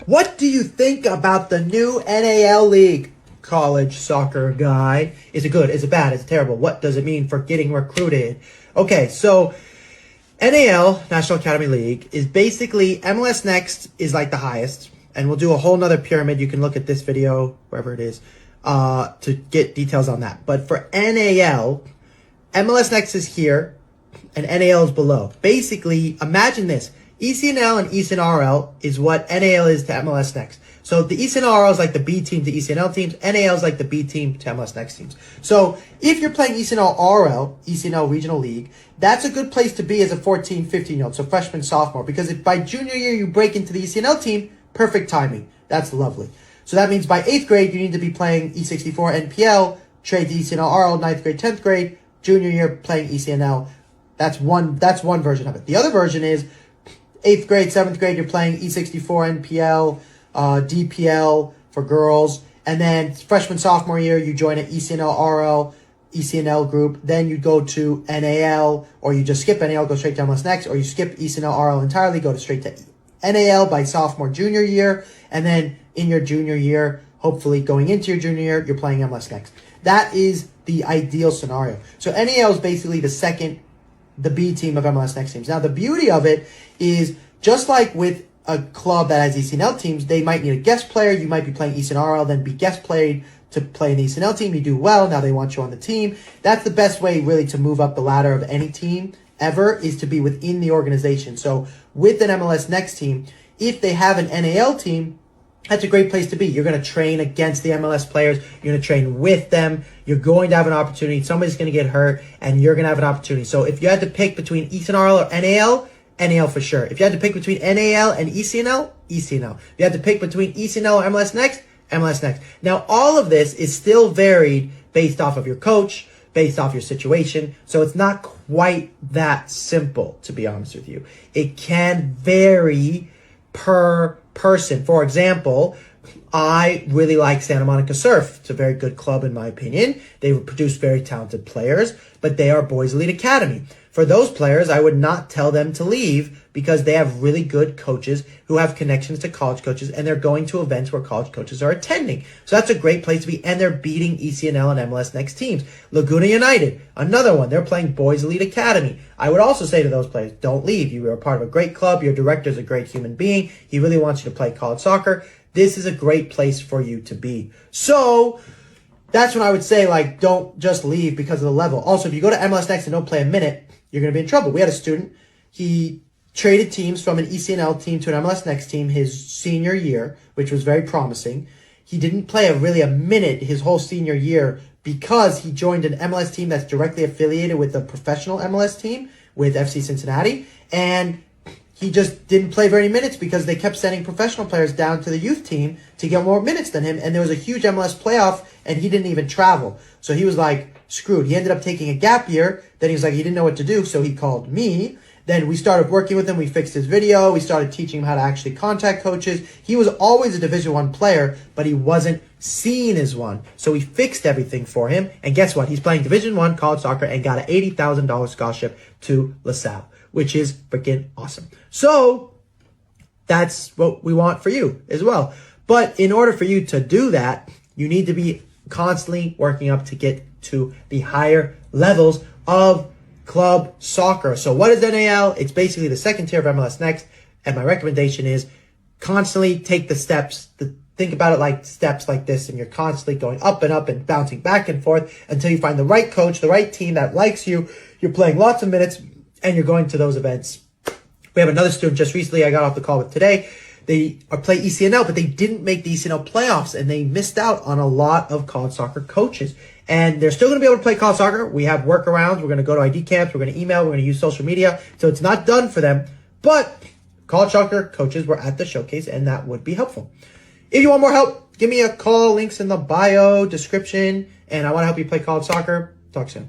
What do you think about the new NAL league? College soccer guy. Is it good? Is it bad? Is it terrible? What does it mean for getting recruited? Okay, so NAL, National Academy League, is basically MLS Next is like the highest. And we'll do a whole nother pyramid. You can look at this video, wherever it is, to get details on that. But for NAL, MLS Next is here, and NAL is below. Basically, imagine this. ECNL and ECNRL is what NAL is to MLS Next. So the ECNRL is like the B team to ECNL teams. NAL is like the B team to MLS Next teams. So if you're playing ECNL ECNL Regional League, that's a good place to be as a 14, 15-year-old, so freshman, sophomore. Because if by junior year you break into the ECNL team, perfect timing. That's lovely. So that means by 8th grade, you need to be playing E64 NPL, trade to ECNL 9th grade, 10th grade, junior year playing ECNL. That's one version of it. The other version is 8th grade, 7th grade, you're playing E64 NPL, DPL for girls. And then freshman, sophomore year, you join an ECNL ECNL group. Then you go to NAL, or you just skip NAL, go straight to MLS Next, or you skip ECNL entirely, go straight to NAL by sophomore, junior year. And then in your junior year, hopefully going into your junior year, you're playing MLS Next. That is the ideal scenario. So NAL is basically the B team of MLS Next teams. Now, the beauty of it is, just like with a club that has ECNL teams, they might need a guest player. You might be playing ECNRL, then be guest played to play in the ECNL team. You do well, now they want you on the team. That's the best way, really, to move up the ladder of any team ever, is to be within the organization. So with an MLS Next team, if they have an NAL team, that's a great place to be. You're going to train against the MLS players. You're going to train with them. You're going to have an opportunity. Somebody's going to get hurt, and you're going to have an opportunity. So if you had to pick between ECNRL or NAL, NAL for sure. If you had to pick between NAL and ECNL, ECNL. If you had to pick between ECNL or MLS Next, MLS Next. Now, all of this is still varied based off of your coach, based off your situation. So it's not quite that simple, to be honest with you. It can vary per person. For example, I really like Santa Monica Surf. It's a very good club in my opinion. They produce very talented players, but they are Boys Elite Academy. For those players, I would not tell them to leave because they have really good coaches who have connections to college coaches, and they're going to events where college coaches are attending. So that's a great place to be, and they're beating ECNL and MLS Next teams. Laguna United, another one. They're playing Boys Elite Academy. I would also say to those players, don't leave. You are part of a great club. Your director is a great human being. He really wants you to play college soccer. This is a great place for you to be. So that's when I would say, like, don't just leave because of the level. Also, if you go to MLS Next and don't play a minute, you're going to be in trouble. We had a student. He traded teams from an ECNL team to an MLS Next team his senior year, which was very promising. He didn't play really a minute his whole senior year because he joined an MLS team that's directly affiliated with a professional MLS team with FC Cincinnati. And he just didn't play very many minutes because they kept sending professional players down to the youth team to get more minutes than him. And there was a huge MLS playoff, and he didn't even travel. So he was like screwed. He ended up taking a gap year. Then he was like, he didn't know what to do. So he called me. Then we started working with him. We fixed his video. We started teaching him how to actually contact coaches. He was always a Division I player, but he wasn't seen as one. So we fixed everything for him. And guess what? He's playing Division I college soccer and got an $80,000 scholarship to LaSalle, which is freaking awesome. So that's what we want for you as well. But in order for you to do that, you need to be constantly working up to get to the higher levels of club soccer. So what is NAL? It's basically the second tier of MLS Next. And my recommendation is constantly take the steps. Think about it like steps like this, and you're constantly going up and bouncing back and forth until you find the right coach, the right team that likes you. You're playing lots of minutes, and you're going to those events. We have another student just recently I got off the call with today. They play ECNL, but they didn't make the ECNL playoffs, and they missed out on a lot of college soccer coaches. And they're still going to be able to play college soccer. We have workarounds. We're going to go to ID camps. We're going to email. We're going to use social media. So it's not done for them. But college soccer coaches were at the showcase, and that would be helpful. If you want more help, give me a call. Links in the bio description. And I want to help you play college soccer. Talk soon.